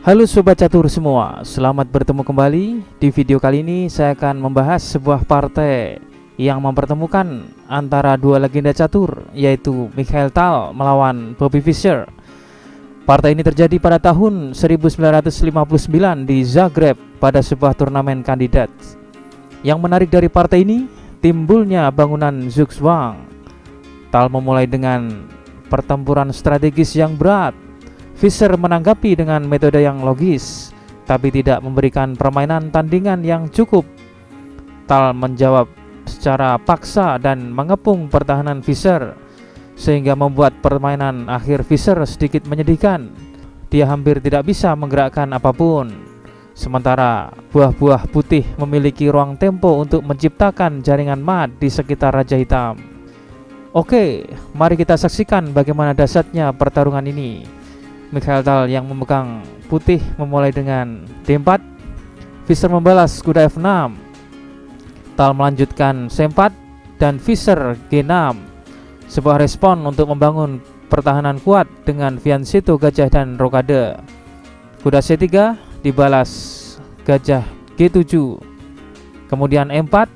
Halo Sobat Catur semua, selamat bertemu kembali. Di video kali ini saya akan membahas sebuah partai yang mempertemukan antara dua legenda catur, yaitu Mikhail Tal melawan Bobby Fischer. Partai ini terjadi pada tahun 1959 di Zagreb pada sebuah turnamen kandidat. Yang menarik dari partai ini, timbulnya bangunan Zugzwang. Tal memulai dengan pertempuran strategis yang berat. Fischer menanggapi dengan metode yang logis, tapi tidak memberikan permainan tandingan yang cukup. Tal menjawab secara paksa dan mengepung pertahanan Fischer, sehingga membuat permainan akhir Fischer sedikit menyedihkan. Dia hampir tidak bisa menggerakkan apapun. Sementara buah-buah putih memiliki ruang tempo untuk menciptakan jaringan mat di sekitar Raja Hitam. Oke, mari kita saksikan bagaimana dahsyatnya pertarungan ini. Mikhail Tal yang memegang putih memulai dengan D4. Fischer membalas kuda F6. Tal melanjutkan C4 dan Fischer G6. Sebuah respon untuk membangun pertahanan kuat dengan fianchetto gajah dan rokade. Kuda C3 dibalas gajah G7. Kemudian E4.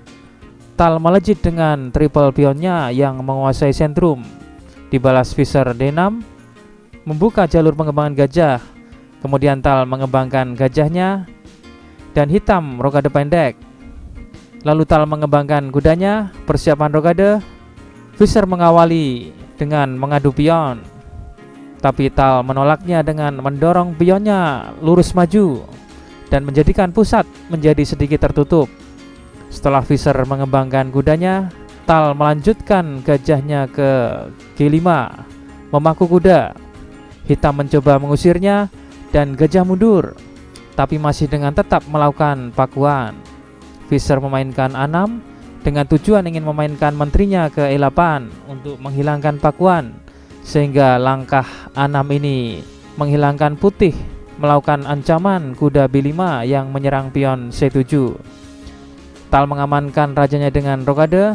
Tal melejit dengan triple pionnya yang menguasai sentrum. Dibalas Fischer D6, membuka jalur pengembangan gajah. Kemudian Tal mengembangkan gajahnya dan hitam rokade pendek. Lalu Tal mengembangkan kudanya, persiapan rokade. Fischer mengawali dengan mengadu pion, tapi Tal menolaknya dengan mendorong pionnya lurus maju dan menjadikan pusat menjadi sedikit tertutup. Setelah Fischer mengembangkan kudanya, Tal melanjutkan gajahnya ke G5, memaku kuda. Hitam mencoba mengusirnya dan gajah mundur, tapi masih dengan tetap melakukan pakuan. Fischer memainkan A6 dengan tujuan ingin memainkan menterinya ke E8 untuk menghilangkan pakuan, sehingga langkah A6 ini menghilangkan putih melakukan ancaman kuda B5 yang menyerang pion C7. Tal mengamankan rajanya dengan rokade.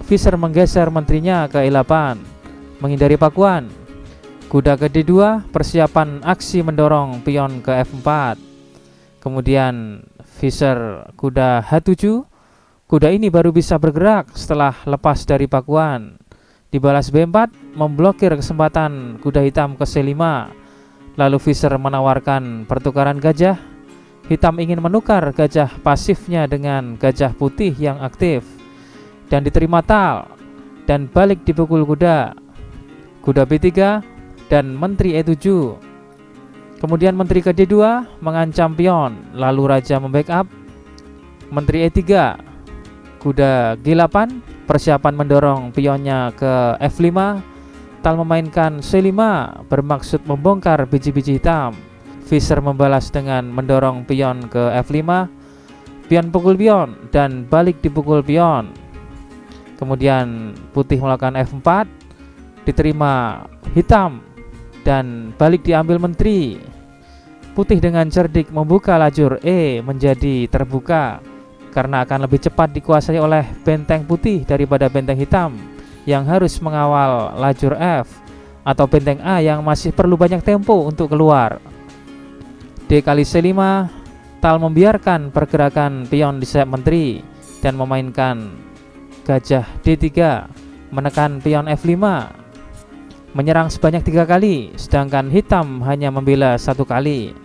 Fischer menggeser menterinya ke E8 menghindari pakuan. Kuda ke D2, persiapan aksi mendorong pion ke F4. Kemudian Fischer kuda H7. Kuda ini baru bisa bergerak setelah lepas dari pakuan. Dibalas B4, memblokir kesempatan kuda hitam ke C5. Lalu Fischer menawarkan pertukaran gajah. Hitam ingin menukar gajah pasifnya dengan gajah putih yang aktif, dan diterima Tal, dan balik dipukul kuda. Kuda B3 dan menteri E7. Kemudian menteri ke D2 mengancam pion, lalu raja membackup. Menteri E3, kuda G8, persiapan mendorong pionnya ke F5. Tal memainkan C5 bermaksud membongkar biji-biji hitam. Fischer membalas dengan mendorong pion ke F5. Pion pukul pion dan balik dipukul pion. Kemudian putih melakukan F4, diterima hitam dan balik diambil menteri. Putih dengan cerdik membuka lajur E menjadi terbuka karena akan lebih cepat dikuasai oleh benteng putih daripada benteng hitam yang harus mengawal lajur F, atau benteng A yang masih perlu banyak tempo untuk keluar. D kali C5. Tal membiarkan pergerakan pion di sayap menteri dan memainkan gajah D3 menekan pion F5, menyerang sebanyak 3 kali, sedangkan hitam hanya membela 1 kali.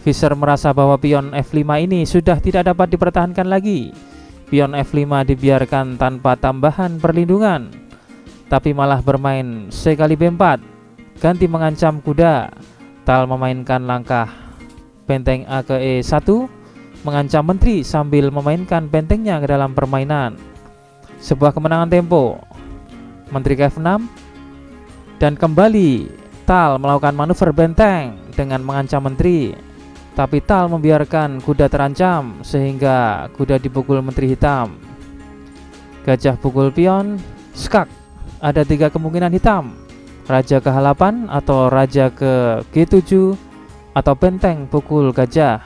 Fischer merasa bahwa pion F5 ini sudah tidak dapat dipertahankan lagi. Pion F5 dibiarkan tanpa tambahan perlindungan, tapi malah bermain C kali B4, ganti mengancam kuda. Tal memainkan langkah benteng A ke E1, mengancam menteri sambil memainkan bentengnya ke dalam permainan. Sebuah kemenangan tempo. Menteri ke F6, dan kembali Tal melakukan manuver benteng dengan mengancam menteri, tapi Tal membiarkan kuda terancam sehingga kuda dipukul menteri hitam. Gajah pukul pion, skak. Ada 3 kemungkinan hitam: raja ke H8 atau raja ke G7 atau benteng pukul gajah.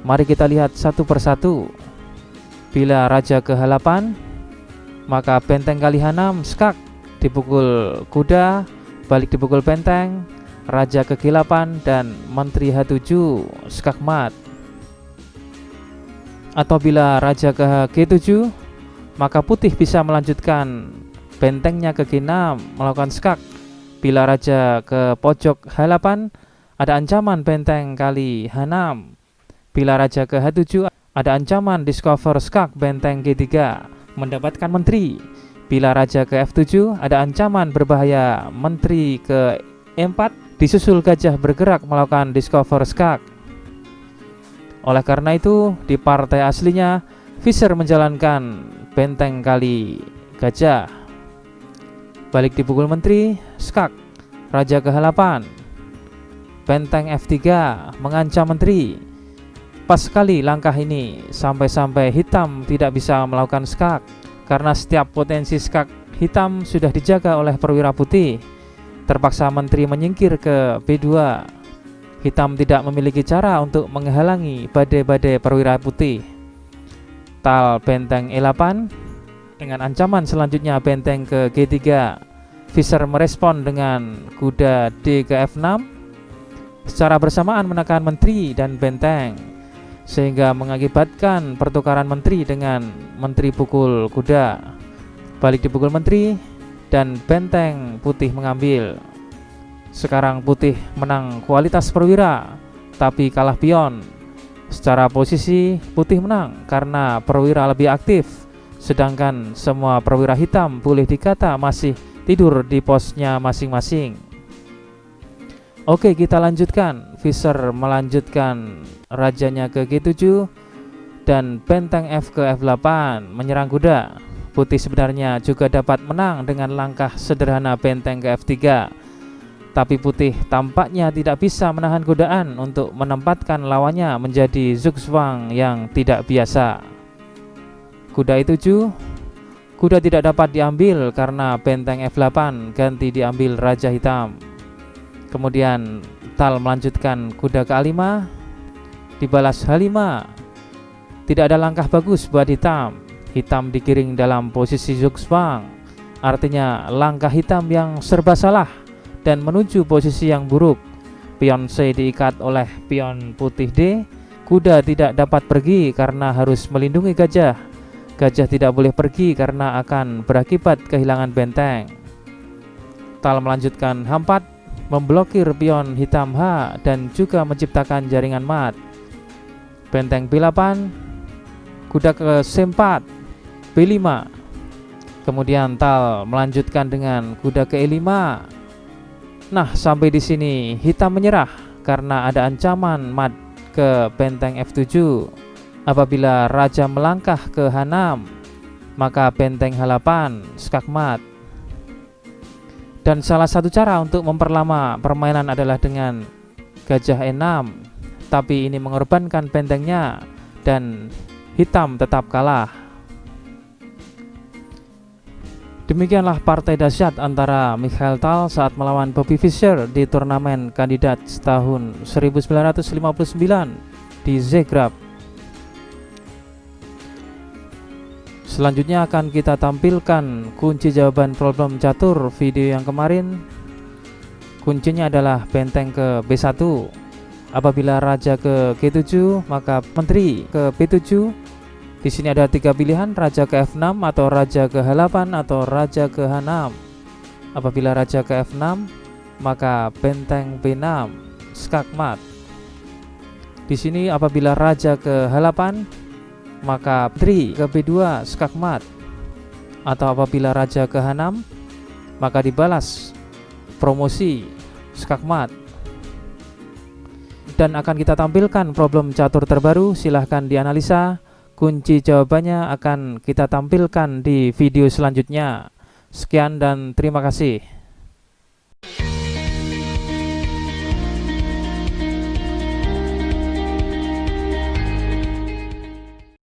Mari kita lihat satu persatu. Bila raja ke H8, maka benteng kali H6 skak, dipukul kuda, balik dipukul benteng. Raja ke G8 dan Menteri H7 skakmat. Atau bila Raja ke G7, maka putih bisa melanjutkan bentengnya ke G6 melakukan skak. Bila Raja ke pojok H8, ada ancaman benteng kali H6. Bila Raja ke H7, ada ancaman discover skak benteng G3 mendapatkan menteri. Bila Raja ke F7, ada ancaman berbahaya menteri ke E4, disusul gajah bergerak melakukan discover skak. Oleh karena itu, di partai aslinya Fischer menjalankan benteng kali gajah. Balik dipukul menteri, skak. Raja ke H8, benteng F3 mengancam menteri. Pas sekali langkah ini, sampai-sampai hitam tidak bisa melakukan skak, karena setiap potensi skak hitam sudah dijaga oleh perwira putih. Terpaksa menteri menyingkir ke B2. Hitam tidak memiliki cara untuk menghalangi badai-badai perwira putih. Tal benteng E8, dengan ancaman selanjutnya benteng ke G3. Fischer merespon dengan kuda D ke F6, secara bersamaan menekan menteri dan benteng, sehingga mengakibatkan pertukaran menteri dengan menteri pukul kuda. Balik dipukul menteri dan benteng putih mengambil. Sekarang putih menang kualitas perwira, tapi kalah pion. Secara posisi putih menang karena perwira lebih aktif, sedangkan semua perwira hitam boleh dikata masih tidur di posnya masing-masing. Oke, kita lanjutkan. Fischer melanjutkan rajanya ke G7 dan benteng F ke F8 menyerang kuda. Putih sebenarnya juga dapat menang dengan langkah sederhana benteng ke F3, tapi putih tampaknya tidak bisa menahan godaan untuk menempatkan lawannya menjadi zugzwang yang tidak biasa. Kuda E7, kuda tidak dapat diambil karena benteng F8 ganti diambil raja hitam. Kemudian Tal melanjutkan kuda ke A5, dibalas H5. Tidak ada langkah bagus buat hitam. Hitam digiring dalam posisi zugzwang, artinya langkah hitam yang serba salah dan menuju posisi yang buruk. Pion C diikat oleh pion putih D. Kuda tidak dapat pergi karena harus melindungi gajah. Gajah tidak boleh pergi karena akan berakibat kehilangan benteng. Tal melanjutkan H4, memblokir pion hitam H dan juga menciptakan jaringan mat. Benteng B8, kuda ke C4, B5. Kemudian Tal melanjutkan dengan kuda ke E5. Nah, sampai di sini hitam menyerah karena ada ancaman mat ke benteng F7. Apabila raja melangkah ke H6, maka benteng H8 skakmat. Dan salah satu cara untuk memperlama permainan adalah dengan gajah E6, tapi ini mengorbankan bentengnya dan hitam tetap kalah. Demikianlah partai dahsyat antara Mikhail Tal saat melawan Bobby Fischer di turnamen kandidat tahun 1959 di Zagreb. Selanjutnya akan kita tampilkan kunci jawaban problem catur video yang kemarin. Kuncinya adalah benteng ke B1. Apabila raja ke G7, maka menteri ke B7. Di sini ada 3 pilihan, raja ke F6 atau raja ke H8 atau raja ke H6. Apabila raja ke F6, maka benteng B6 skakmat. Di sini apabila raja ke H8, maka menteri ke B2 skakmat. Atau apabila raja ke H6, maka dibalas promosi skakmat. Dan akan kita tampilkan problem catur terbaru, silahkan dianalisa. Kunci jawabannya akan kita tampilkan di video selanjutnya. Sekian dan terima kasih.